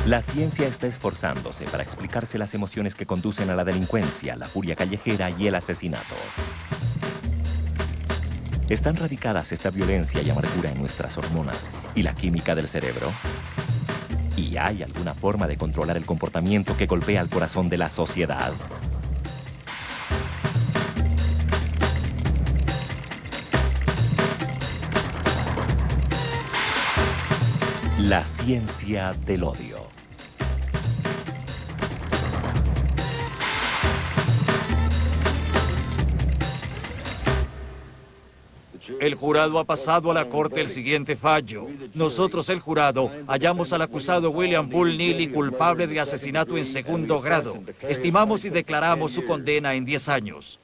La ciencia está esforzándose para explicarse las emociones que conducen a la delincuencia, la furia callejera y el asesinato. ¿Están radicadas esta violencia y amargura en nuestras hormonas y la química del cerebro? ¿Y hay alguna forma de controlar el comportamiento que golpea el corazón de la sociedad? La ciencia del odio. El jurado ha pasado a la corte el siguiente fallo. Nosotros, el jurado, hallamos al acusado William Paul Neely culpable de asesinato en segundo grado. Estimamos y declaramos su condena en 10 años.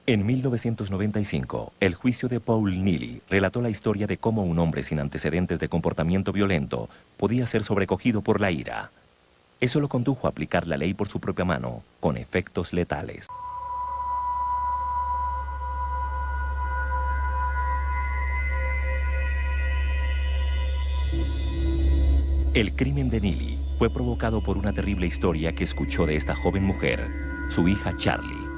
En 1995, el juicio de Paul Neely relató la historia de cómo un hombre sin antecedentes de comportamiento violento podía ser sobrecogido por la ira. Eso lo condujo a aplicar la ley por su propia mano, con efectos letales. El crimen de Neely fue provocado por una terrible historia que escuchó de esta joven mujer, su hija Charlie.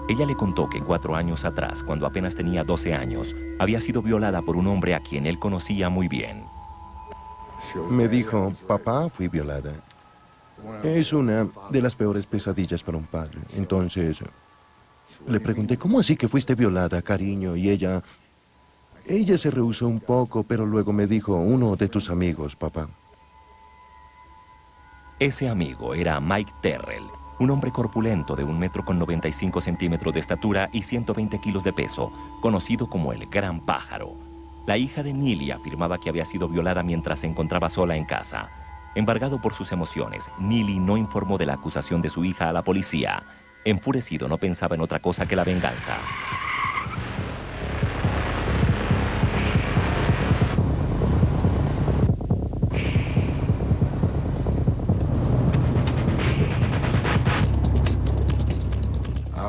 Ella le contó que 4 años atrás, cuando apenas tenía 12 años, había sido violada por un hombre a quien él conocía muy bien. Me dijo, papá, fui violada. Es una de las peores pesadillas para un padre. Entonces, le pregunté, ¿cómo así que fuiste violada, cariño? Y ella se rehusó un poco, pero luego me dijo, uno de tus amigos, papá. Ese amigo era Mike Terrell, un hombre corpulento de 1,95 m de estatura y 120 kilos de peso, conocido como el Gran Pájaro. La hija de Neely afirmaba que había sido violada mientras se encontraba sola en casa. Embargado por sus emociones, Neely no informó de la acusación de su hija a la policía. Enfurecido, no pensaba en otra cosa que la venganza.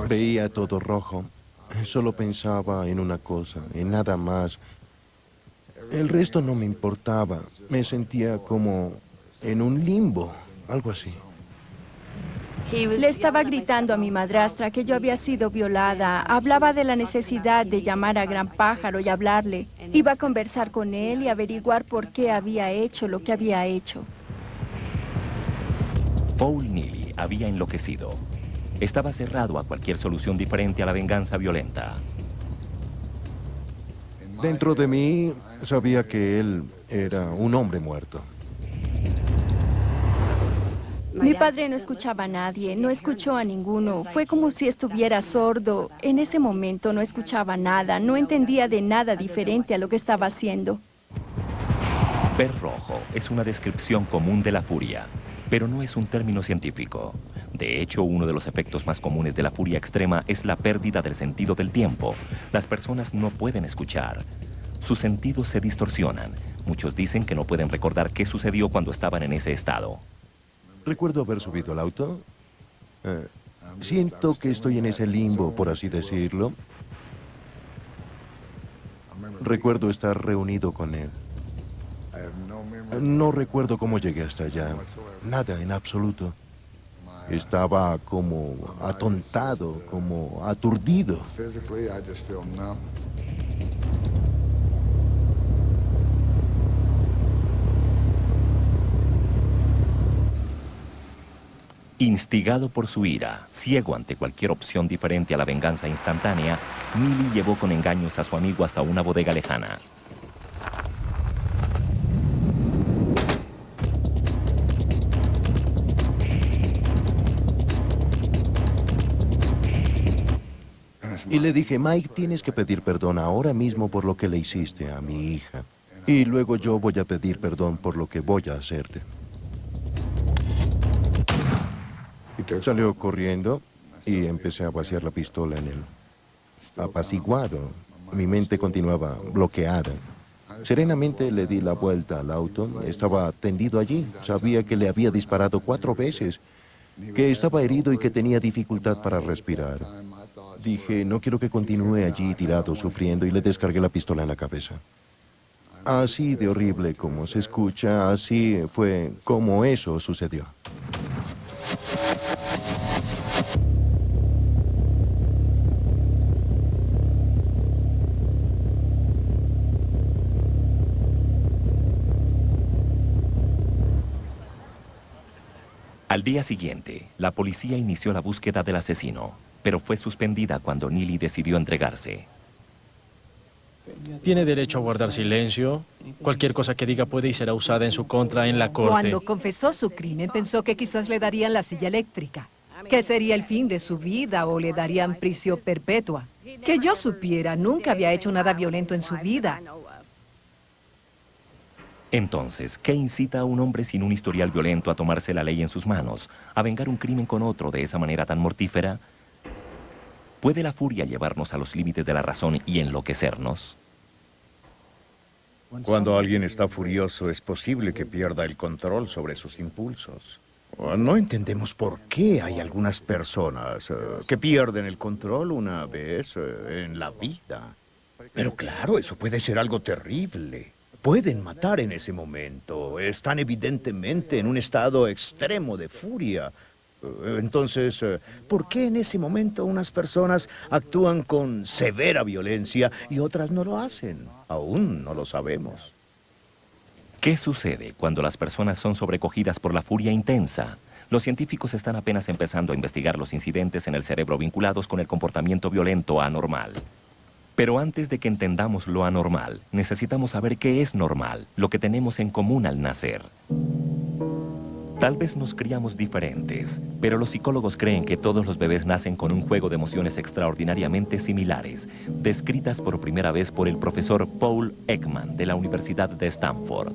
Veía todo rojo. Solo pensaba en una cosa, en nada más. El resto no me importaba. Me sentía como en un limbo, algo así. Le estaba gritando a mi madrastra que yo había sido violada. Hablaba de la necesidad de llamar a Gran Pájaro y hablarle. Iba a conversar con él y averiguar por qué había hecho lo que había hecho. Paul Neely había enloquecido. Estaba cerrado a cualquier solución diferente a la venganza violenta. Dentro de mí sabía que él era un hombre muerto. Mi padre no escuchaba a nadie, no escuchó a ninguno. Fue como si estuviera sordo. En ese momento no escuchaba nada, no entendía de nada diferente a lo que estaba haciendo. Ver rojo es una descripción común de la furia, pero no es un término científico. De hecho, uno de los efectos más comunes de la furia extrema es la pérdida del sentido del tiempo. Las personas no pueden escuchar. Sus sentidos se distorsionan. Muchos dicen que no pueden recordar qué sucedió cuando estaban en ese estado. Recuerdo haber subido al auto. Siento que estoy en ese limbo, por así decirlo. Recuerdo estar reunido con él. No recuerdo cómo llegué hasta allá. Nada, en absoluto. Estaba como atontado, como aturdido. Instigado por su ira, ciego ante cualquier opción diferente a la venganza instantánea, Neely llevó con engaños a su amigo hasta una bodega lejana. Y le dije, Mike, tienes que pedir perdón ahora mismo por lo que le hiciste a mi hija. Y luego yo voy a pedir perdón por lo que voy a hacerte. Salió corriendo y empecé a vaciar la pistola en él. Apaciguado, mi mente continuaba bloqueada. Serenamente le di la vuelta al auto. Estaba tendido allí. Sabía que le había disparado 4 veces, que estaba herido y que tenía dificultad para respirar. Dije, no quiero que continúe allí tirado, sufriendo, y le descargué la pistola en la cabeza. Así de horrible como se escucha, así fue como eso sucedió. Al día siguiente, la policía inició la búsqueda del asesino, pero fue suspendida cuando Neely decidió entregarse. Tiene derecho a guardar silencio. Cualquier cosa que diga puede y será usada en su contra en la corte. Cuando confesó su crimen, pensó que quizás le darían la silla eléctrica, que sería el fin de su vida o le darían prisión perpetua. Que yo supiera, nunca había hecho nada violento en su vida. Entonces, ¿qué incita a un hombre sin un historial violento a tomarse la ley en sus manos, a vengar un crimen con otro de esa manera tan mortífera? ¿Puede la furia llevarnos a los límites de la razón y enloquecernos? Cuando alguien está furioso, es posible que pierda el control sobre sus impulsos. No entendemos por qué hay algunas personas que pierden el control una vez en la vida. Pero claro, eso puede ser algo terrible. Pueden matar en ese momento. Están evidentemente en un estado extremo de furia. Entonces, ¿por qué en ese momento unas personas actúan con severa violencia y otras no lo hacen? Aún no lo sabemos. ¿Qué sucede cuando las personas son sobrecogidas por la furia intensa? Los científicos están apenas empezando a investigar los incidentes en el cerebro vinculados con el comportamiento violento anormal. Pero antes de que entendamos lo anormal, necesitamos saber qué es normal, lo que tenemos en común al nacer. Tal vez nos criamos diferentes, pero los psicólogos creen que todos los bebés nacen con un juego de emociones extraordinariamente similares, descritas por primera vez por el profesor Paul Ekman de la Universidad de Stanford.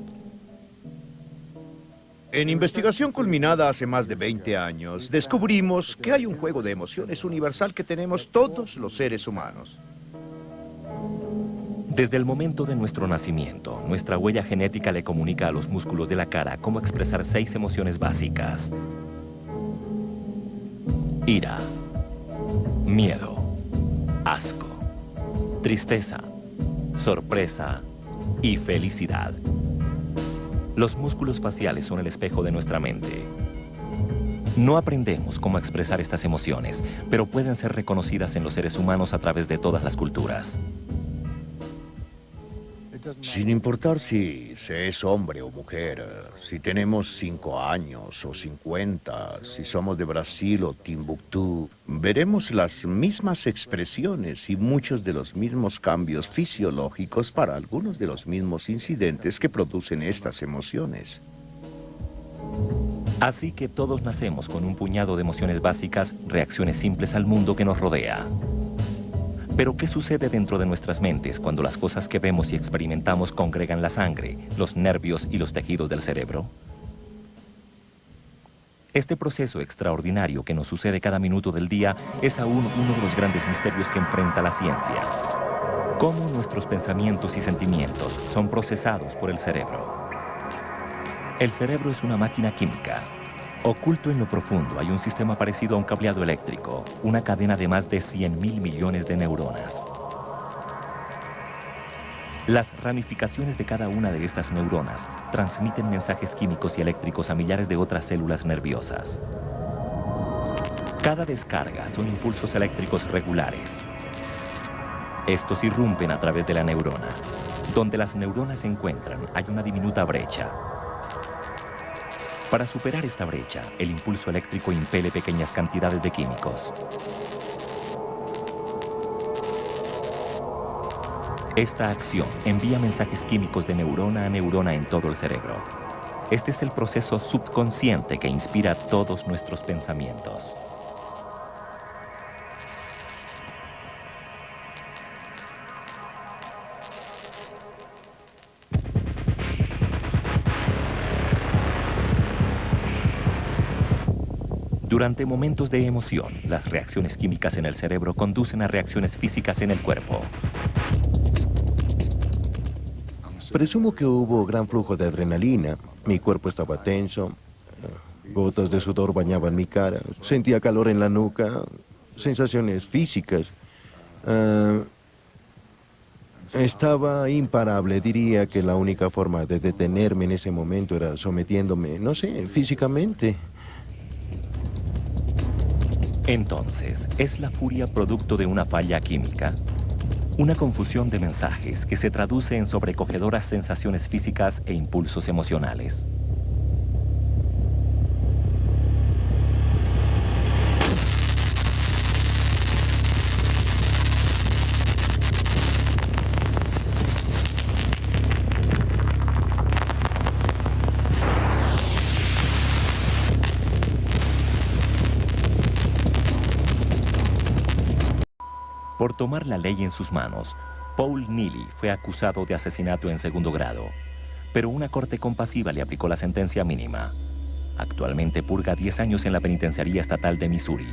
En investigación culminada hace más de 20 años, descubrimos que hay un juego de emociones universal que tenemos todos los seres humanos. Desde el momento de nuestro nacimiento, nuestra huella genética le comunica a los músculos de la cara cómo expresar 6 emociones básicas: ira, miedo, asco, tristeza, sorpresa y felicidad. Los músculos faciales son el espejo de nuestra mente. No aprendemos cómo expresar estas emociones, pero pueden ser reconocidas en los seres humanos a través de todas las culturas. Sin importar si se es hombre o mujer, si tenemos 5 años o 50, si somos de Brasil o Timbuktu, veremos las mismas expresiones y muchos de los mismos cambios fisiológicos para algunos de los mismos incidentes que producen estas emociones. Así que todos nacemos con un puñado de emociones básicas, reacciones simples al mundo que nos rodea. Pero ¿qué sucede dentro de nuestras mentes cuando las cosas que vemos y experimentamos congregan la sangre, los nervios y los tejidos del cerebro? Este proceso extraordinario que nos sucede cada minuto del día es aún uno de los grandes misterios que enfrenta la ciencia. ¿Cómo nuestros pensamientos y sentimientos son procesados por el cerebro? El cerebro es una máquina química. Oculto en lo profundo hay un sistema parecido a un cableado eléctrico, una cadena de más de 100.000 millones de neuronas. Las ramificaciones de cada una de estas neuronas transmiten mensajes químicos y eléctricos a millares de otras células nerviosas. Cada descarga son impulsos eléctricos regulares. Estos irrumpen a través de la neurona. Donde las neuronas se encuentran hay una diminuta brecha. Para superar esta brecha, el impulso eléctrico impele pequeñas cantidades de químicos. Esta acción envía mensajes químicos de neurona a neurona en todo el cerebro. Este es el proceso subconsciente que inspira todos nuestros pensamientos. Durante momentos de emoción, las reacciones químicas en el cerebro conducen a reacciones físicas en el cuerpo. Presumo que hubo gran flujo de adrenalina. Mi cuerpo estaba tenso. Gotas de sudor bañaban mi cara. Sentía calor en la nuca. Sensaciones físicas. Estaba imparable. Diría que la única forma de detenerme en ese momento era sometiéndome, no sé, físicamente. Entonces, ¿es la furia producto de una falla química? Una confusión de mensajes que se traduce en sobrecogedoras sensaciones físicas e impulsos emocionales. Por tomar la ley en sus manos, Paul Neely fue acusado de asesinato en segundo grado, pero una corte compasiva le aplicó la sentencia mínima. Actualmente purga 10 años en la penitenciaría estatal de Missouri.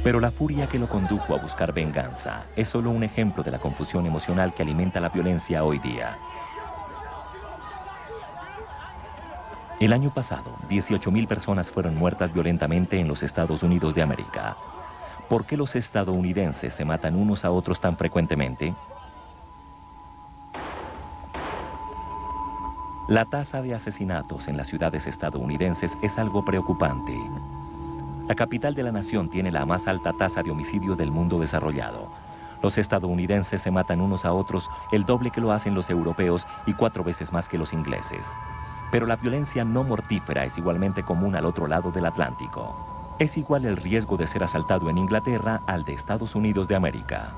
Pero la furia que lo condujo a buscar venganza es solo un ejemplo de la confusión emocional que alimenta la violencia hoy día. El año pasado, 18,000 personas fueron muertas violentamente en los Estados Unidos de América. ¿Por qué los estadounidenses se matan unos a otros tan frecuentemente? La tasa de asesinatos en las ciudades estadounidenses es algo preocupante. La capital de la nación tiene la más alta tasa de homicidios del mundo desarrollado. Los estadounidenses se matan unos a otros el doble que lo hacen los europeos y 4 veces más que los ingleses. Pero la violencia no mortífera es igualmente común al otro lado del Atlántico. Es igual el riesgo de ser asaltado en Inglaterra al de Estados Unidos de América.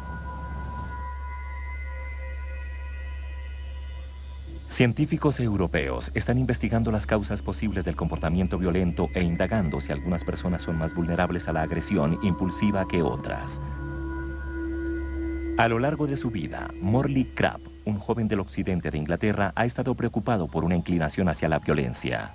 Científicos europeos están investigando las causas posibles del comportamiento violento e indagando si algunas personas son más vulnerables a la agresión impulsiva que otras. A lo largo de su vida, Morley Crabb, un joven del occidente de Inglaterra, ha estado preocupado por una inclinación hacia la violencia.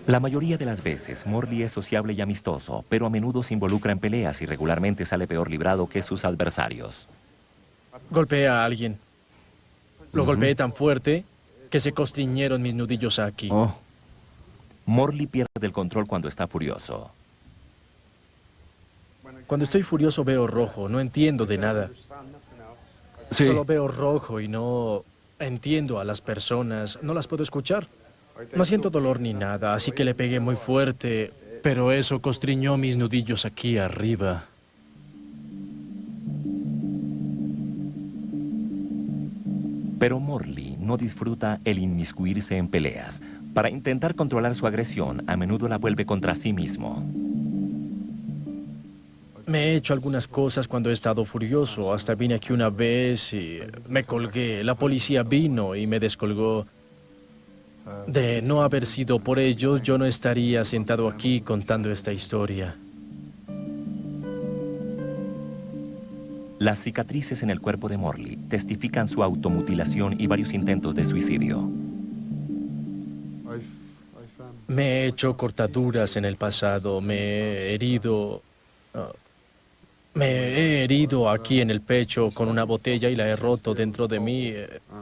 La mayoría de las veces, Morley es sociable y amistoso, pero a menudo se involucra en peleas y regularmente sale peor librado que sus adversarios. Golpea a alguien. Lo golpeé tan fuerte que se constriñeron mis nudillos aquí. Morley pierde el control cuando está furioso. Cuando estoy furioso veo rojo, no entiendo de nada. Sí. Solo veo rojo y no entiendo a las personas, no las puedo escuchar. No siento dolor ni nada, así que le pegué muy fuerte, pero eso constriñó mis nudillos aquí arriba. Pero Morley no disfruta el inmiscuirse en peleas. Para intentar controlar su agresión, a menudo la vuelve contra sí mismo. Me he hecho algunas cosas cuando he estado furioso. Hasta vine aquí una vez y me colgué. La policía vino y me descolgó. De no haber sido por ellos, yo no estaría sentado aquí contando esta historia. Las cicatrices en el cuerpo de Morley testifican su automutilación y varios intentos de suicidio. Me he hecho cortaduras en el pasado, me he herido aquí en el pecho con una botella y la he roto dentro de mí.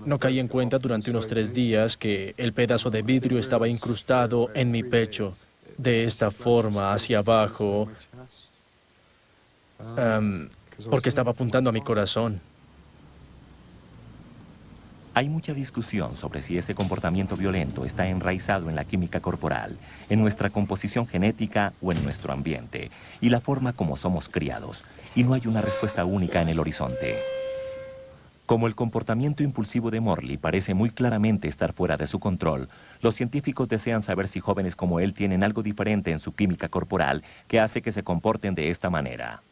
No caí en cuenta durante unos 3 días que el pedazo de vidrio estaba incrustado en mi pecho, de esta forma, hacia abajo, porque estaba apuntando a mi corazón. Hay mucha discusión sobre si ese comportamiento violento está enraizado en la química corporal, en nuestra composición genética o en nuestro ambiente, y la forma como somos criados, y no hay una respuesta única en el horizonte. Como el comportamiento impulsivo de Morley parece muy claramente estar fuera de su control, los científicos desean saber si jóvenes como él tienen algo diferente en su química corporal que hace que se comporten de esta manera.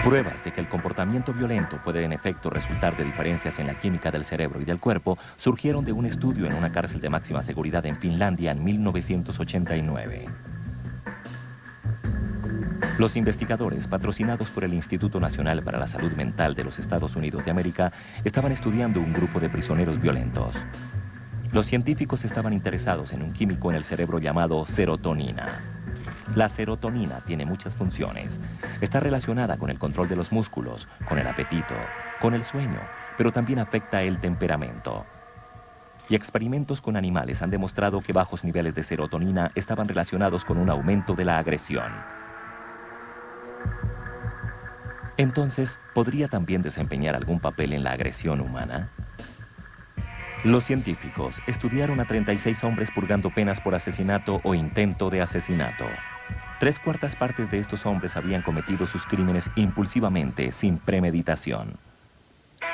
Pruebas de que el comportamiento violento puede en efecto resultar de diferencias en la química del cerebro y del cuerpo surgieron de un estudio en una cárcel de máxima seguridad en Finlandia en 1989. Los investigadores, patrocinados por el Instituto Nacional para la Salud Mental de los Estados Unidos de América, estaban estudiando un grupo de prisioneros violentos. Los científicos estaban interesados en un químico en el cerebro llamado serotonina. La serotonina tiene muchas funciones. Está relacionada con el control de los músculos, con el apetito, con el sueño, pero también afecta el temperamento. Y experimentos con animales han demostrado que bajos niveles de serotonina estaban relacionados con un aumento de la agresión. Entonces, ¿podría también desempeñar algún papel en la agresión humana? Los científicos estudiaron a 36 hombres purgando penas por asesinato o intento de asesinato. 3/4 partes de estos hombres habían cometido sus crímenes impulsivamente, sin premeditación.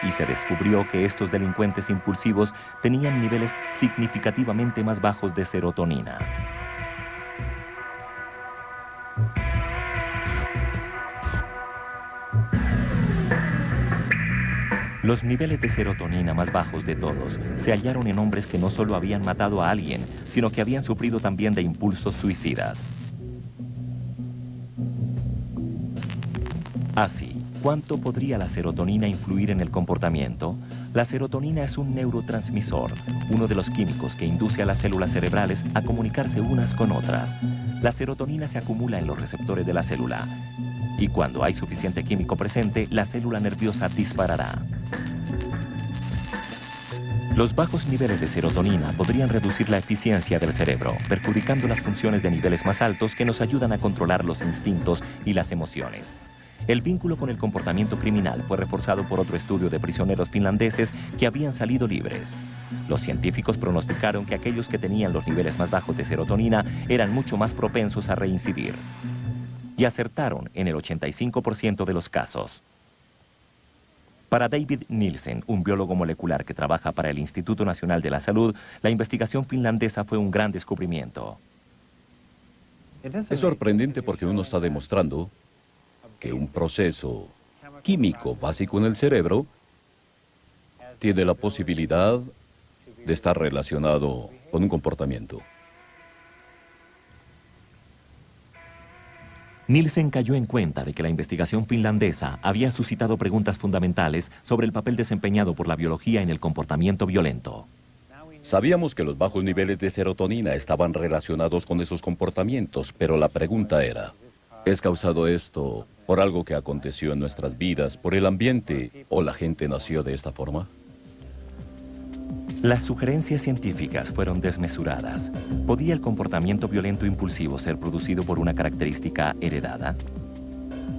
Y se descubrió que estos delincuentes impulsivos tenían niveles significativamente más bajos de serotonina. Los niveles de serotonina más bajos de todos se hallaron en hombres que no solo habían matado a alguien, sino que habían sufrido también de impulsos suicidas. Así, ¿cuánto podría la serotonina influir en el comportamiento? La serotonina es un neurotransmisor, uno de los químicos que induce a las células cerebrales a comunicarse unas con otras. La serotonina se acumula en los receptores de la célula, y cuando hay suficiente químico presente, la célula nerviosa disparará. Los bajos niveles de serotonina podrían reducir la eficiencia del cerebro, perjudicando las funciones de niveles más altos que nos ayudan a controlar los instintos y las emociones. El vínculo con el comportamiento criminal fue reforzado por otro estudio de prisioneros finlandeses que habían salido libres. Los científicos pronosticaron que aquellos que tenían los niveles más bajos de serotonina eran mucho más propensos a reincidir. Y acertaron en el 85% de los casos. Para David Nielsen, un biólogo molecular que trabaja para el Instituto Nacional de la Salud, la investigación finlandesa fue un gran descubrimiento. Es sorprendente porque uno está demostrando que un proceso químico básico en el cerebro tiene la posibilidad de estar relacionado con un comportamiento. Nielsen cayó en cuenta de que la investigación finlandesa había suscitado preguntas fundamentales sobre el papel desempeñado por la biología en el comportamiento violento. Sabíamos que los bajos niveles de serotonina estaban relacionados con esos comportamientos, pero la pregunta era, ¿es causado esto por algo que aconteció en nuestras vidas, por el ambiente, o la gente nació de esta forma? Las sugerencias científicas fueron desmesuradas. ¿Podía el comportamiento violento impulsivo ser producido por una característica heredada?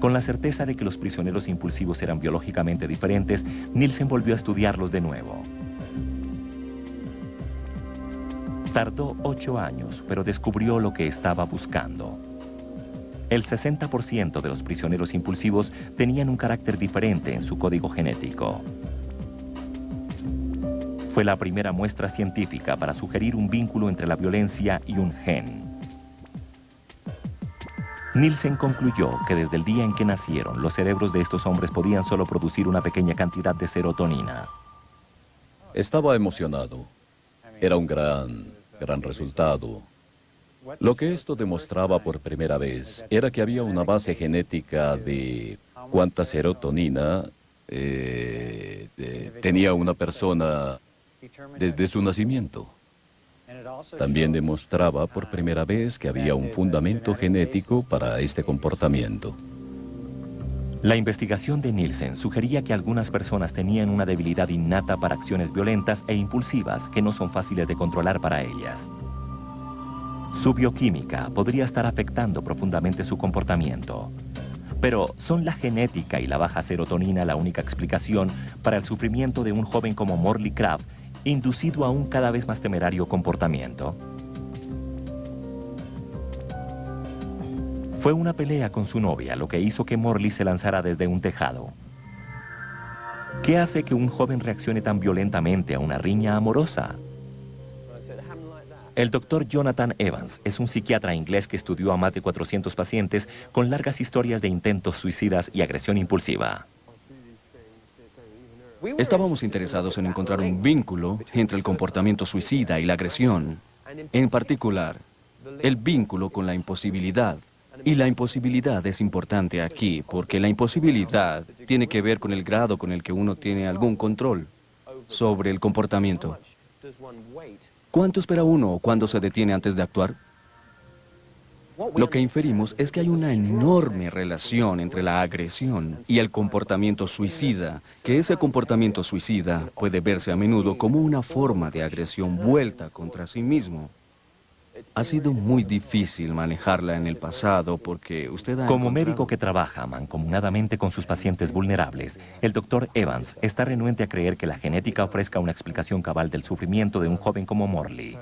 Con la certeza de que los prisioneros impulsivos eran biológicamente diferentes, Nielsen volvió a estudiarlos de nuevo. Tardó 8 años, pero descubrió lo que estaba buscando. El 60% de los prisioneros impulsivos tenían un carácter diferente en su código genético. Fue la primera muestra científica para sugerir un vínculo entre la violencia y un gen. Nielsen concluyó que desde el día en que nacieron, los cerebros de estos hombres podían solo producir una pequeña cantidad de serotonina. Estaba emocionado. Era un gran resultado. Lo que esto demostraba por primera vez era que había una base genética de cuánta serotonina tenía una persona desde su nacimiento. También demostraba por primera vez que había un fundamento genético para este comportamiento. La investigación de Nielsen sugería que algunas personas tenían una debilidad innata para acciones violentas e impulsivas que no son fáciles de controlar para ellas. Su bioquímica podría estar afectando profundamente su comportamiento. Pero, ¿son la genética y la baja serotonina la única explicación para el sufrimiento de un joven como Morley Craft, inducido a un cada vez más temerario comportamiento? Fue una pelea con su novia lo que hizo que Morley se lanzara desde un tejado. ¿Qué hace que un joven reaccione tan violentamente a una riña amorosa? El doctor Jonathan Evans es un psiquiatra inglés que estudió a más de 400 pacientes con largas historias de intentos suicidas y agresión impulsiva. Estábamos interesados en encontrar un vínculo entre el comportamiento suicida y la agresión. En particular, el vínculo con la imposibilidad. Y la imposibilidad es importante aquí, porque la imposibilidad tiene que ver con el grado con el que uno tiene algún control sobre el comportamiento. ¿Cuánto espera uno o cuándo se detiene antes de actuar? Lo que inferimos es que hay una enorme relación entre la agresión y el comportamiento suicida, que ese comportamiento suicida puede verse a menudo como una forma de agresión vuelta contra sí mismo. Ha sido muy difícil manejarla en el pasado porque usted ha Como encontrado... médico que trabaja mancomunadamente con sus pacientes vulnerables, el Dr. Evans está renuente a creer que la genética ofrezca una explicación cabal del sufrimiento de un joven como Morley.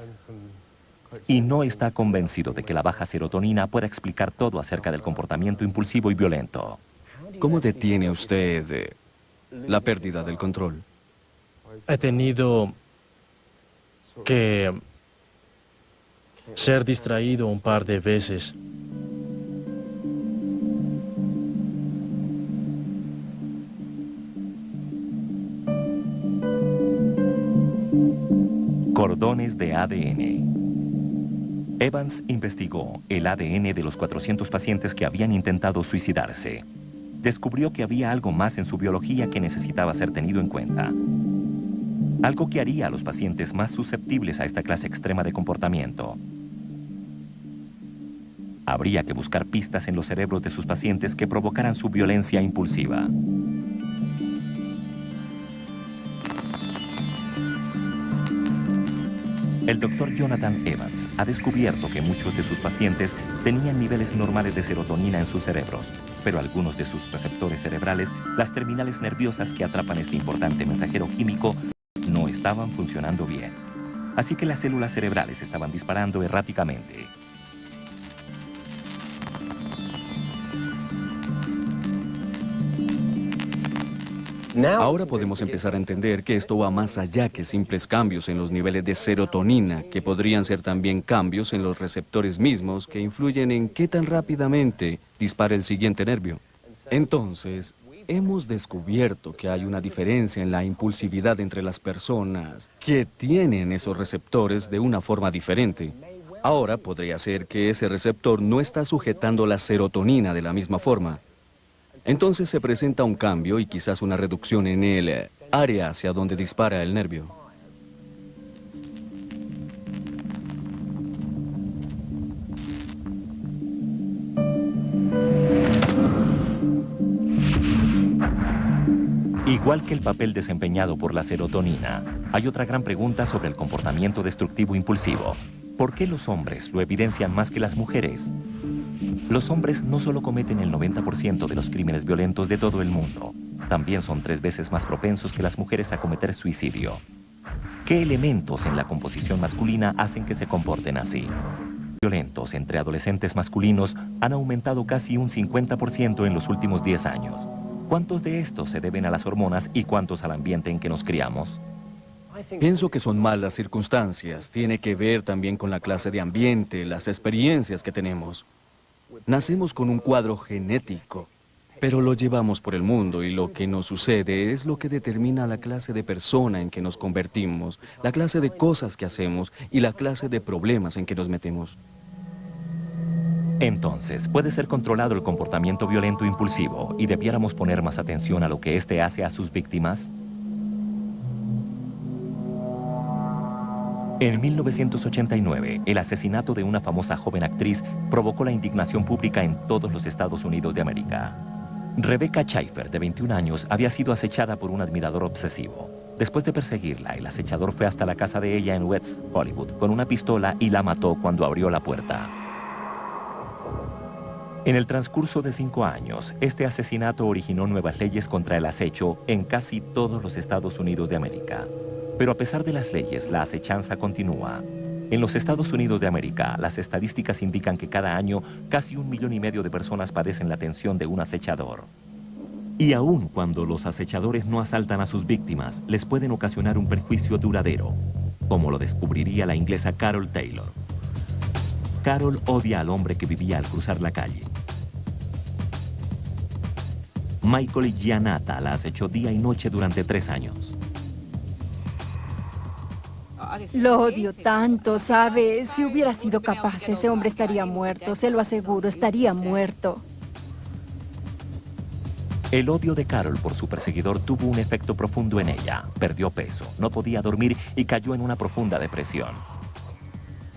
Y no está convencido de que la baja serotonina pueda explicar todo acerca del comportamiento impulsivo y violento. ¿Cómo detiene usted la pérdida del control? He tenido que ser distraído un par de veces. Cordones de ADN. Evans investigó el ADN de los 400 pacientes que habían intentado suicidarse. Descubrió que había algo más en su biología que necesitaba ser tenido en cuenta. Algo que haría a los pacientes más susceptibles a esta clase extrema de comportamiento. Habría que buscar pistas en los cerebros de sus pacientes que provocaran su violencia impulsiva. El Dr. Jonathan Evans ha descubierto que muchos de sus pacientes tenían niveles normales de serotonina en sus cerebros, pero algunos de sus receptores cerebrales, las terminales nerviosas que atrapan este importante mensajero químico, no estaban funcionando bien. Así que las células cerebrales estaban disparando erráticamente. Ahora podemos empezar a entender que esto va más allá que simples cambios en los niveles de serotonina, que podrían ser también cambios en los receptores mismos que influyen en qué tan rápidamente dispara el siguiente nervio. Entonces, hemos descubierto que hay una diferencia en la impulsividad entre las personas que tienen esos receptores de una forma diferente. Ahora podría ser que ese receptor no está sujetando la serotonina de la misma forma. Entonces se presenta un cambio y quizás una reducción en el área hacia donde dispara el nervio. Igual que el papel desempeñado por la serotonina, hay otra gran pregunta sobre el comportamiento destructivo impulsivo. ¿Por qué los hombres lo evidencian más que las mujeres? Los hombres no solo cometen el 90% de los crímenes violentos de todo el mundo, también son 3 veces más propensos que las mujeres a cometer suicidio. ¿Qué elementos en la composición masculina hacen que se comporten así? Violentos entre adolescentes masculinos han aumentado casi un 50% en los últimos 10 años. ¿Cuántos de estos se deben a las hormonas y cuántos al ambiente en que nos criamos? Pienso que son malas circunstancias. Tiene que ver también con la clase de ambiente, las experiencias que tenemos. Nacemos con un cuadro genético, pero lo llevamos por el mundo y lo que nos sucede es lo que determina la clase de persona en que nos convertimos, la clase de cosas que hacemos y la clase de problemas en que nos metemos. Entonces, ¿puede ser controlado el comportamiento violento impulsivo y debiéramos poner más atención a lo que éste hace a sus víctimas? En 1989, el asesinato de una famosa joven actriz provocó la indignación pública en todos los Estados Unidos de América. Rebecca Schaeffer, de 21 años, había sido acechada por un admirador obsesivo. Después de perseguirla, el acechador fue hasta la casa de ella en West Hollywood con una pistola y la mató cuando abrió la puerta. En el transcurso de 5 años, este asesinato originó nuevas leyes contra el acecho en casi todos los Estados Unidos de América. Pero a pesar de las leyes, la acechanza continúa. En los Estados Unidos de América, las estadísticas indican que cada año casi 1,5 millones de personas padecen la atención de un acechador. Y aun cuando los acechadores no asaltan a sus víctimas, les pueden ocasionar un perjuicio duradero, como lo descubriría la inglesa Carol Taylor. Carol odia al hombre que vivía al cruzar la calle. Michael Giannata la acechó día y noche durante 3 años. Lo odio tanto, ¿sabe? Si hubiera sido capaz, ese hombre estaría muerto, se lo aseguro, estaría muerto. El odio de Carol por su perseguidor tuvo un efecto profundo en ella. Perdió peso, no podía dormir y cayó en una profunda depresión.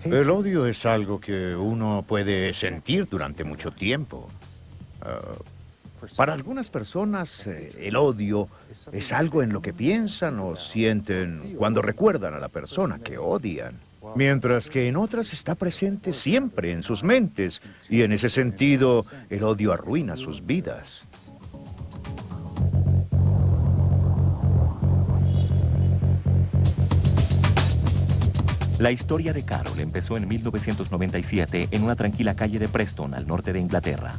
El odio es algo que uno puede sentir durante mucho tiempo. Para algunas personas, el odio es algo en lo que piensan o sienten cuando recuerdan a la persona que odian. Mientras que en otras está presente siempre en sus mentes, y en ese sentido, el odio arruina sus vidas. La historia de Carol empezó en 1997 en una tranquila calle de Preston, al norte de Inglaterra.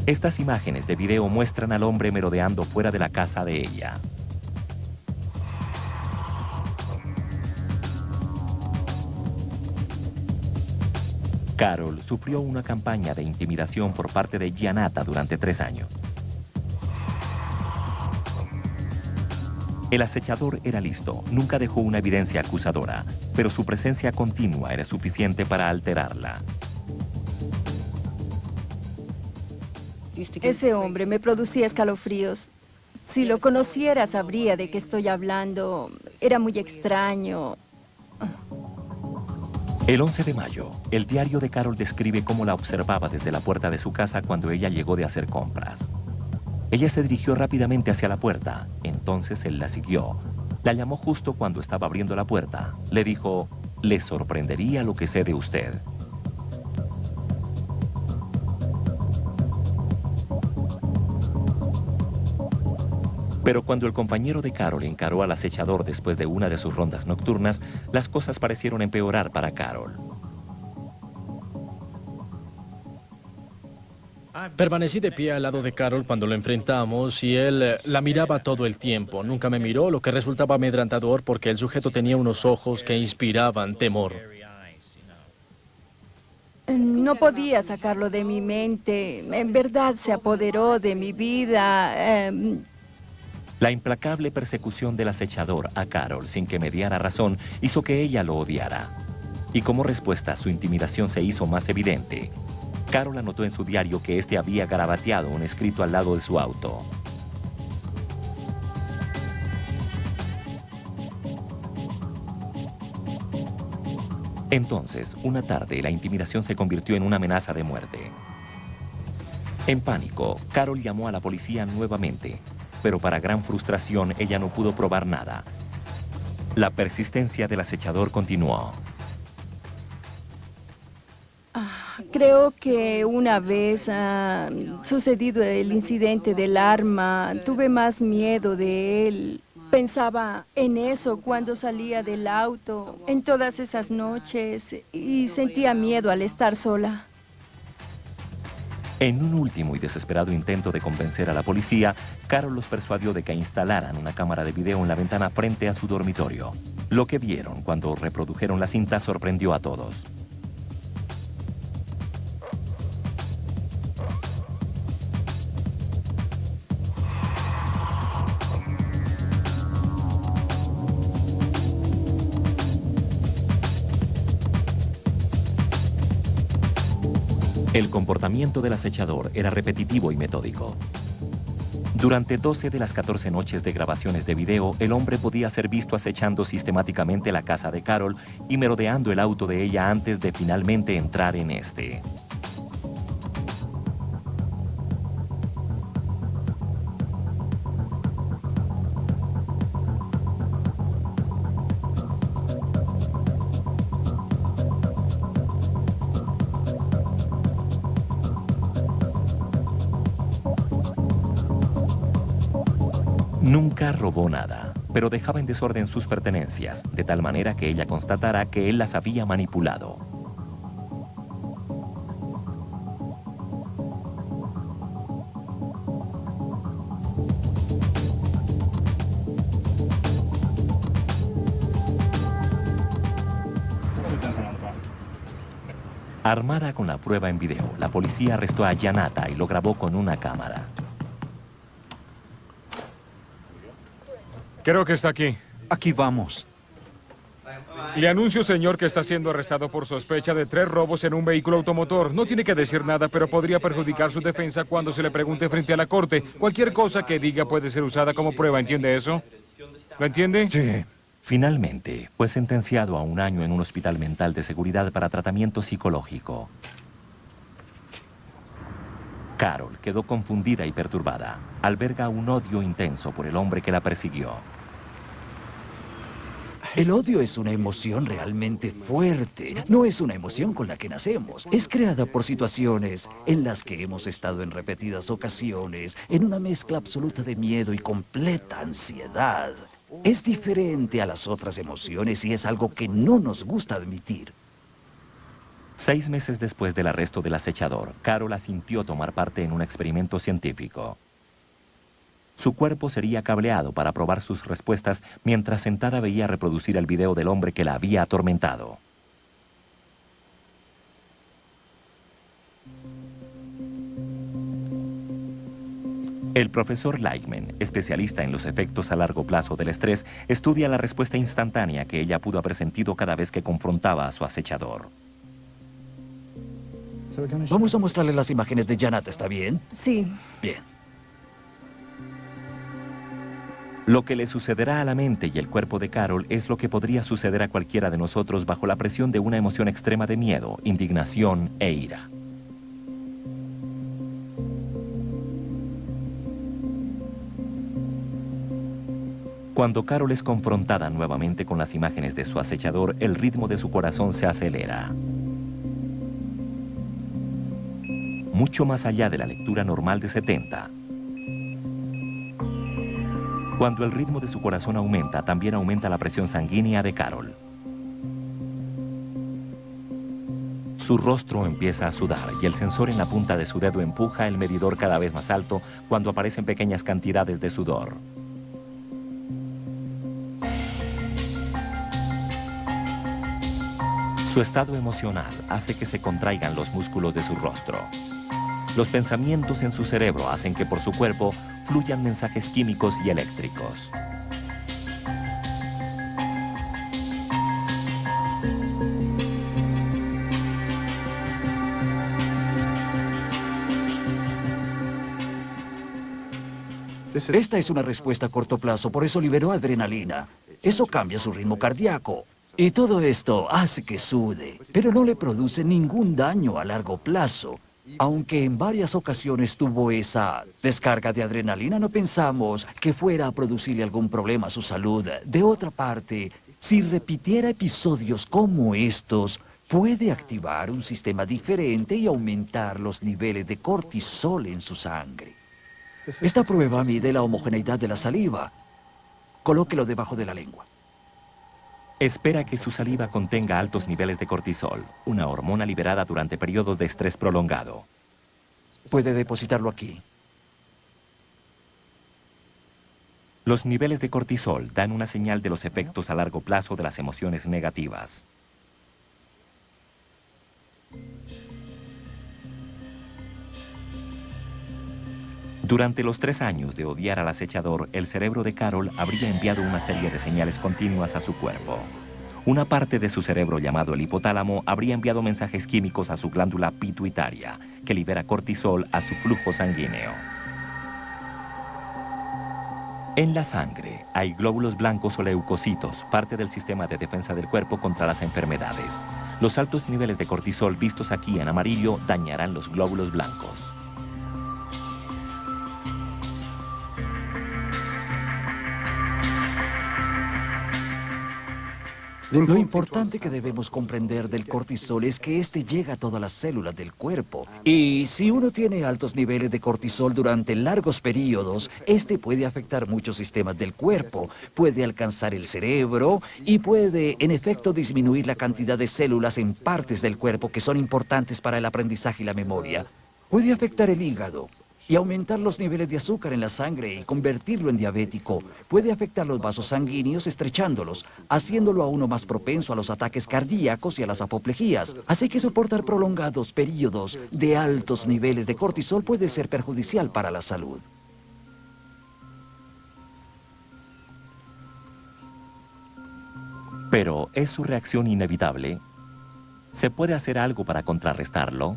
Estas imágenes de video muestran al hombre merodeando fuera de la casa de ella. Carol sufrió una campaña de intimidación por parte de Giannatta durante 3 años. El acechador era listo, nunca dejó una evidencia acusadora, pero su presencia continua era suficiente para alterarla. Ese hombre me producía escalofríos. Si lo conociera, sabría de qué estoy hablando. Era muy extraño. El 11 de mayo, el diario de Carol describe cómo la observaba desde la puerta de su casa cuando ella llegó de hacer compras. Ella se dirigió rápidamente hacia la puerta, entonces él la siguió. La llamó justo cuando estaba abriendo la puerta. Le dijo, «Le sorprendería lo que sé de usted». Pero cuando el compañero de Carol encaró al acechador después de una de sus rondas nocturnas, las cosas parecieron empeorar para Carol. Permanecí de pie al lado de Carol cuando lo enfrentamos y él la miraba todo el tiempo. Nunca me miró, lo que resultaba amedrentador porque el sujeto tenía unos ojos que inspiraban temor. No podía sacarlo de mi mente. En verdad se apoderó de mi vida. La implacable persecución del acechador a Carol sin que mediara razón hizo que ella lo odiara. Y como respuesta, su intimidación se hizo más evidente. Carol anotó en su diario que éste había garabateado un escrito al lado de su auto. Entonces, una tarde, la intimidación se convirtió en una amenaza de muerte. En pánico, Carol llamó a la policía nuevamente, pero para gran frustración ella no pudo probar nada. La persistencia del acechador continuó. Creo que una vez sucedido el incidente del arma, tuve más miedo de él. Pensaba en eso cuando salía del auto, en todas esas noches, y sentía miedo al estar sola. En un último y desesperado intento de convencer a la policía, Carol los persuadió de que instalaran una cámara de video en la ventana frente a su dormitorio. Lo que vieron cuando reprodujeron la cinta sorprendió a todos. El comportamiento del acechador era repetitivo y metódico. Durante 12 de las 14 noches de grabaciones de video, el hombre podía ser visto acechando sistemáticamente la casa de Carol y merodeando el auto de ella antes de finalmente entrar en este. Nunca robó nada, pero dejaba en desorden sus pertenencias, de tal manera que ella constatara que él las había manipulado. Armada con la prueba en video, la policía arrestó a Giannatta y lo grabó con una cámara. Creo que está aquí. Aquí vamos. Le anuncio, señor, que está siendo arrestado por sospecha de 3 robos en un vehículo automotor. No tiene que decir nada, pero podría perjudicar su defensa cuando se le pregunte frente a la corte. Cualquier cosa que diga puede ser usada como prueba, ¿entiende eso? ¿Lo entiende? Sí. Finalmente, fue sentenciado a 1 año en un hospital mental de seguridad para tratamiento psicológico. Carol quedó confundida y perturbada. Alberga un odio intenso por el hombre que la persiguió. El odio es una emoción realmente fuerte. No es una emoción con la que nacemos. Es creada por situaciones en las que hemos estado en repetidas ocasiones, en una mezcla absoluta de miedo y completa ansiedad. Es diferente a las otras emociones y es algo que no nos gusta admitir. 6 meses después del arresto del acechador, Carol asintió tomar parte en un experimento científico. Su cuerpo sería cableado para probar sus respuestas mientras sentada veía reproducir el video del hombre que la había atormentado. El profesor Lightman, especialista en los efectos a largo plazo del estrés, estudia la respuesta instantánea que ella pudo haber sentido cada vez que confrontaba a su acechador. Vamos a mostrarle las imágenes de Janat, ¿está bien? Sí. Bien. Lo que le sucederá a la mente y el cuerpo de Carol es lo que podría suceder a cualquiera de nosotros bajo la presión de una emoción extrema de miedo, indignación e ira. Cuando Carol es confrontada nuevamente con las imágenes de su acechador, el ritmo de su corazón se acelera. Mucho más allá de la lectura normal de 70. Cuando el ritmo de su corazón aumenta, también aumenta la presión sanguínea de Carol. Su rostro empieza a sudar y el sensor en la punta de su dedo empuja el medidor cada vez más alto cuando aparecen pequeñas cantidades de sudor. Su estado emocional hace que se contraigan los músculos de su rostro. Los pensamientos en su cerebro hacen que por su cuerpo fluyan mensajes químicos y eléctricos. Esta es una respuesta a corto plazo, por eso liberó adrenalina. Eso cambia su ritmo cardíaco. Y todo esto hace que sude, pero no le produce ningún daño a largo plazo. Aunque en varias ocasiones tuvo esa descarga de adrenalina, no pensamos que fuera a producirle algún problema a su salud. De otra parte, si repitiera episodios como estos, puede activar un sistema diferente y aumentar los niveles de cortisol en su sangre. Esta prueba mide la homogeneidad de la saliva. Colóquelo debajo de la lengua. Espera que su saliva contenga altos niveles de cortisol, una hormona liberada durante periodos de estrés prolongado. Puede depositarlo aquí. Los niveles de cortisol dan una señal de los efectos a largo plazo de las emociones negativas. Durante los 3 años de odiar al acechador, el cerebro de Carol habría enviado una serie de señales continuas a su cuerpo. Una parte de su cerebro llamado el hipotálamo habría enviado mensajes químicos a su glándula pituitaria, que libera cortisol a su flujo sanguíneo. En la sangre hay glóbulos blancos o leucocitos, parte del sistema de defensa del cuerpo contra las enfermedades. Los altos niveles de cortisol vistos aquí en amarillo dañarán los glóbulos blancos. Lo importante que debemos comprender del cortisol es que este llega a todas las células del cuerpo. Y si uno tiene altos niveles de cortisol durante largos periodos, este puede afectar muchos sistemas del cuerpo, puede alcanzar el cerebro y puede, en efecto, disminuir la cantidad de células en partes del cuerpo que son importantes para el aprendizaje y la memoria. Puede afectar el hígado y aumentar los niveles de azúcar en la sangre y convertirlo en diabético. Puede afectar los vasos sanguíneos estrechándolos, haciéndolo a uno más propenso a los ataques cardíacos y a las apoplejías. Así que soportar prolongados periodos de altos niveles de cortisol puede ser perjudicial para la salud. Pero, ¿es su reacción inevitable? ¿Se puede hacer algo para contrarrestarlo?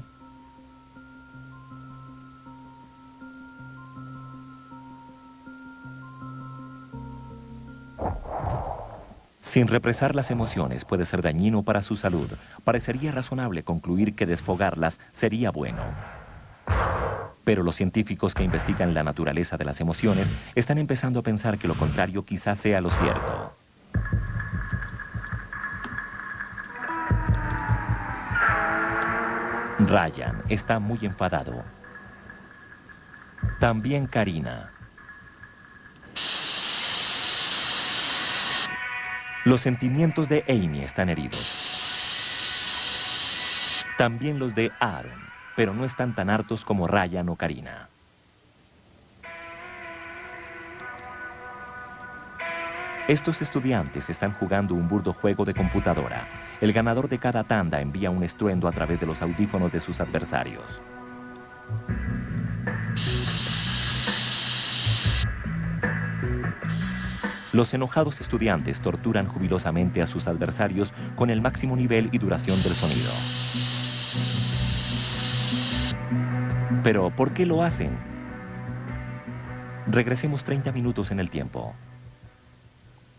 Sin represar las emociones puede ser dañino para su salud. Parecería razonable concluir que desfogarlas sería bueno. Pero los científicos que investigan la naturaleza de las emociones están empezando a pensar que lo contrario quizás sea lo cierto. Ryan está muy enfadado. También Karina. Los sentimientos de Amy están heridos. También los de Aaron, pero no están tan hartos como Ryan o Karina. Estos estudiantes están jugando un burdo juego de computadora. El ganador de cada tanda envía un estruendo a través de los audífonos de sus adversarios. Los enojados estudiantes torturan jubilosamente a sus adversarios con el máximo nivel y duración del sonido. Pero, ¿por qué lo hacen? Regresemos 30 minutos en el tiempo.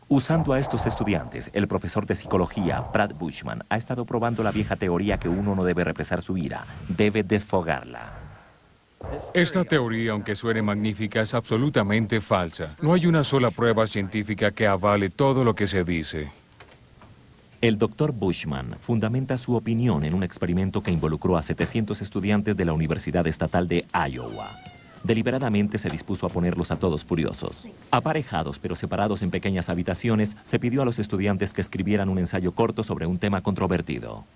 Usando a estos estudiantes, el profesor de psicología, Brad Bushman, ha estado probando la vieja teoría que uno no debe represar su ira, debe desfogarla. Esta teoría, aunque suene magnífica, es absolutamente falsa. No hay una sola prueba científica que avale todo lo que se dice. El doctor Bushman fundamenta su opinión en un experimento que involucró a 700 estudiantes de la Universidad Estatal de Iowa. Deliberadamente se dispuso a ponerlos a todos furiosos. Aparejados pero separados en pequeñas habitaciones, se pidió a los estudiantes que escribieran un ensayo corto sobre un tema controvertido.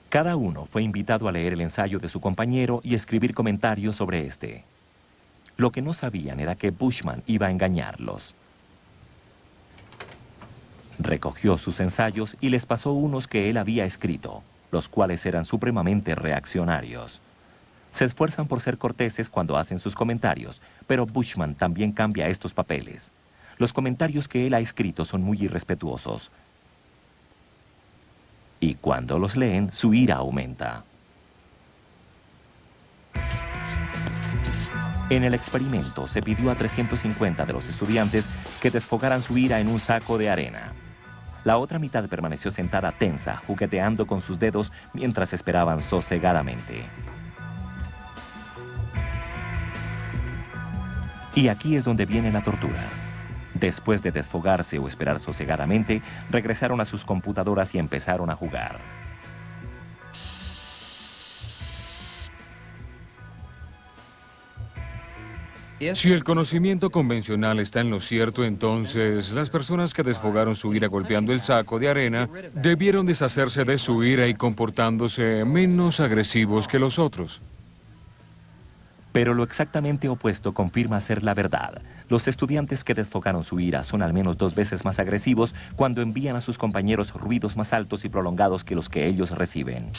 Cada uno fue invitado a leer el ensayo de su compañero y escribir comentarios sobre este. Lo que no sabían era que Bushman iba a engañarlos. Recogió sus ensayos y les pasó unos que él había escrito, los cuales eran supremamente reaccionarios. Se esfuerzan por ser corteses cuando hacen sus comentarios, pero Bushman también cambia estos papeles. Los comentarios que él ha escrito son muy irrespetuosos. Y cuando los leen, su ira aumenta. En el experimento se pidió a 350 de los estudiantes que desfogaran su ira en un saco de arena. La otra mitad permaneció sentada tensa, jugueteando con sus dedos mientras esperaban sosegadamente. Y aquí es donde viene la tortura. Después de desfogarse o esperar sosegadamente, regresaron a sus computadoras y empezaron a jugar. Si el conocimiento convencional está en lo cierto, entonces las personas que desfogaron su ira golpeando el saco de arena debieron deshacerse de su ira y comportándose menos agresivos que los otros. Pero lo exactamente opuesto confirma ser la verdad. Los estudiantes que desfogaron su ira son al menos 2 veces más agresivos cuando envían a sus compañeros ruidos más altos y prolongados que los que ellos reciben.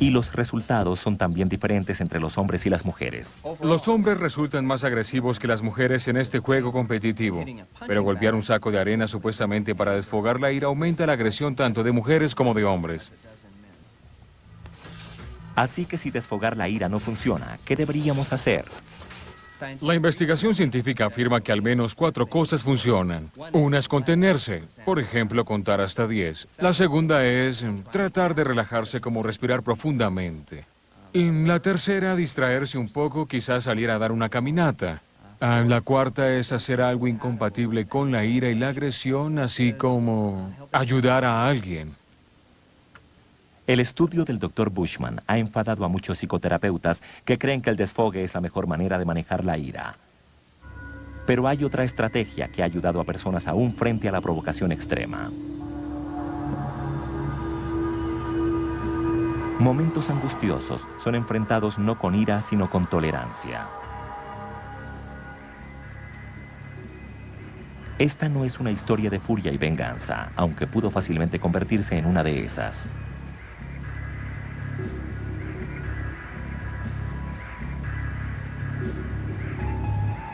Y los resultados son también diferentes entre los hombres y las mujeres. Los hombres resultan más agresivos que las mujeres en este juego competitivo. Pero golpear un saco de arena supuestamente para desfogar la ira aumenta la agresión tanto de mujeres como de hombres. Así que si desfogar la ira no funciona, ¿qué deberíamos hacer? La investigación científica afirma que al menos 4 cosas funcionan. Una es contenerse, por ejemplo, contar hasta 10. La segunda es tratar de relajarse como respirar profundamente. Y la tercera, distraerse un poco, quizás salir a dar una caminata. La cuarta es hacer algo incompatible con la ira y la agresión, así como ayudar a alguien. El estudio del Dr. Bushman ha enfadado a muchos psicoterapeutas que creen que el desfogue es la mejor manera de manejar la ira. Pero hay otra estrategia que ha ayudado a personas aún frente a la provocación extrema. Momentos angustiosos son enfrentados no con ira, sino con tolerancia. Esta no es una historia de furia y venganza, aunque pudo fácilmente convertirse en una de esas.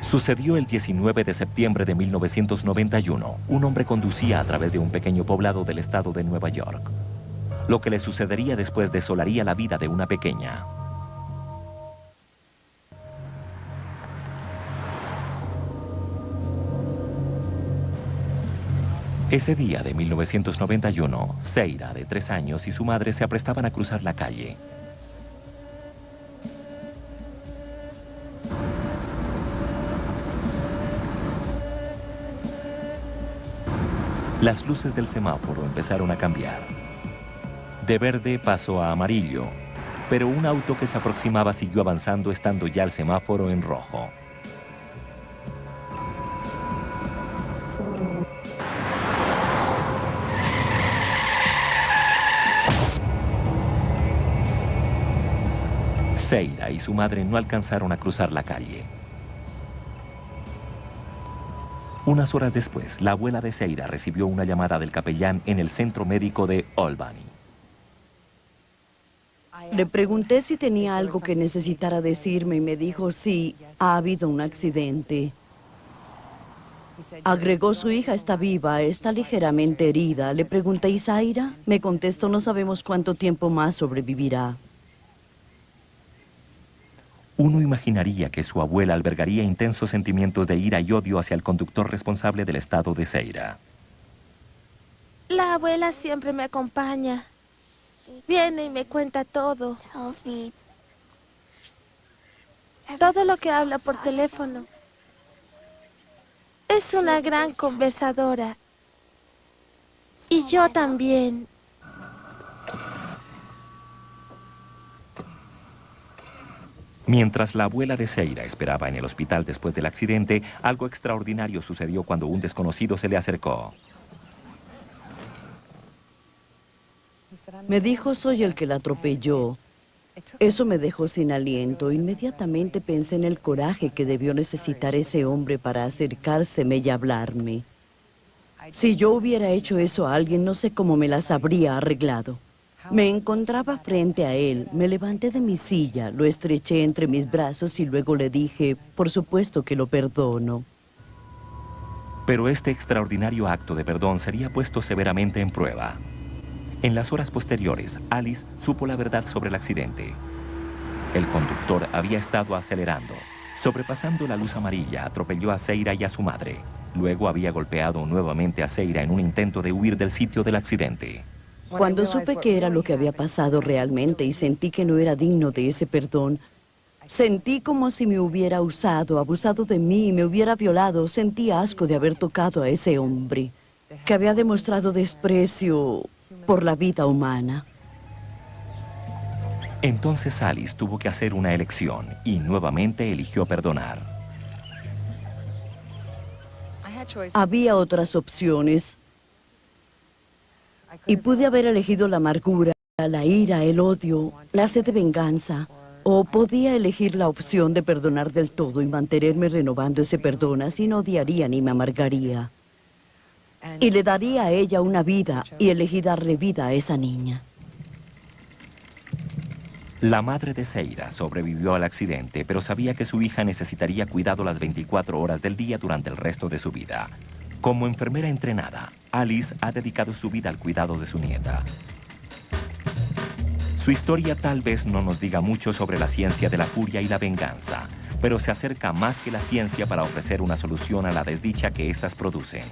Sucedió el 19 de septiembre de 1991. Un hombre conducía a través de un pequeño poblado del estado de Nueva York. Lo que le sucedería después desolaría la vida de una pequeña. Ese día de 1991, Seira, de 3 años, y su madre se aprestaban a cruzar la calle. Las luces del semáforo empezaron a cambiar. De verde pasó a amarillo, pero un auto que se aproximaba siguió avanzando estando ya el semáforo en rojo. Seira y su madre no alcanzaron a cruzar la calle. Unas horas después, la abuela de Seira recibió una llamada del capellán en el centro médico de Albany. Le pregunté si tenía algo que necesitara decirme y me dijo sí, ha habido un accidente. Agregó, su hija está viva, está ligeramente herida. Le pregunté, ¿y Zaira? Me contestó, no sabemos cuánto tiempo más sobrevivirá. Uno imaginaría que su abuela albergaría intensos sentimientos de ira y odio hacia el conductor responsable del estado de Seira. La abuela siempre me acompaña. Viene y me cuenta todo. Todo lo que habla por teléfono. Es una gran conversadora. Y yo también. Mientras la abuela de Seira esperaba en el hospital después del accidente, algo extraordinario sucedió cuando un desconocido se le acercó. Me dijo, soy el que la atropelló. Eso me dejó sin aliento. Inmediatamente pensé en el coraje que debió necesitar ese hombre para acercárseme y hablarme. Si yo hubiera hecho eso a alguien, no sé cómo me las habría arreglado. Me encontraba frente a él, me levanté de mi silla, lo estreché entre mis brazos y luego le dije, por supuesto que lo perdono. Pero este extraordinario acto de perdón sería puesto severamente en prueba. En las horas posteriores, Alice supo la verdad sobre el accidente. El conductor había estado acelerando. Sobrepasando la luz amarilla, atropelló a Seira y a su madre. Luego había golpeado nuevamente a Seira en un intento de huir del sitio del accidente. Cuando supe qué era lo que había pasado realmente y sentí que no era digno de ese perdón, sentí como si me hubiera usado, abusado de mí y me hubiera violado. Sentí asco de haber tocado a ese hombre, que había demostrado desprecio por la vida humana. Entonces Alice tuvo que hacer una elección y nuevamente eligió perdonar. Había otras opciones. Y pude haber elegido la amargura, la ira, el odio, la sed de venganza. O podía elegir la opción de perdonar del todo y mantenerme renovando ese perdón, así no odiaría ni me amargaría. Y le daría a ella una vida y elegí darle vida a esa niña. La madre de Seira sobrevivió al accidente, pero sabía que su hija necesitaría cuidado las 24 horas del día durante el resto de su vida. Como enfermera entrenada, Alice ha dedicado su vida al cuidado de su nieta. Su historia tal vez no nos diga mucho sobre la ciencia de la furia y la venganza, pero se acerca más que la ciencia para ofrecer una solución a la desdicha que éstas producen.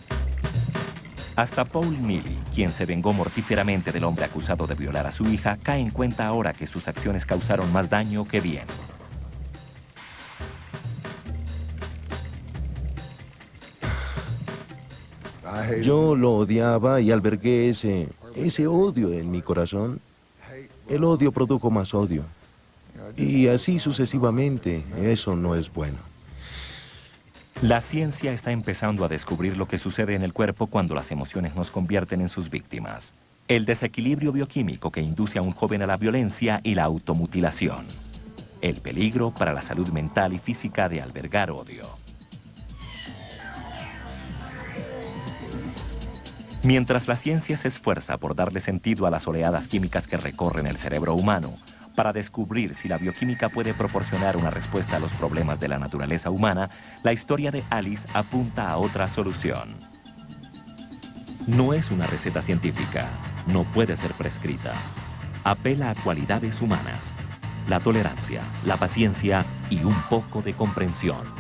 Hasta Paul Neely, quien se vengó mortíferamente del hombre acusado de violar a su hija, cae en cuenta ahora que sus acciones causaron más daño que bien. Yo lo odiaba y albergué ese odio en mi corazón. El odio produjo más odio. Y así sucesivamente. Eso no es bueno. La ciencia está empezando a descubrir lo que sucede en el cuerpo cuando las emociones nos convierten en sus víctimas. El desequilibrio bioquímico que induce a un joven a la violencia y la automutilación. El peligro para la salud mental y física de albergar odio. Mientras la ciencia se esfuerza por darle sentido a las oleadas químicas que recorren el cerebro humano, para descubrir si la bioquímica puede proporcionar una respuesta a los problemas de la naturaleza humana, la historia de Alice apunta a otra solución. No es una receta científica, no puede ser prescrita. Apela a cualidades humanas, la tolerancia, la paciencia y un poco de comprensión.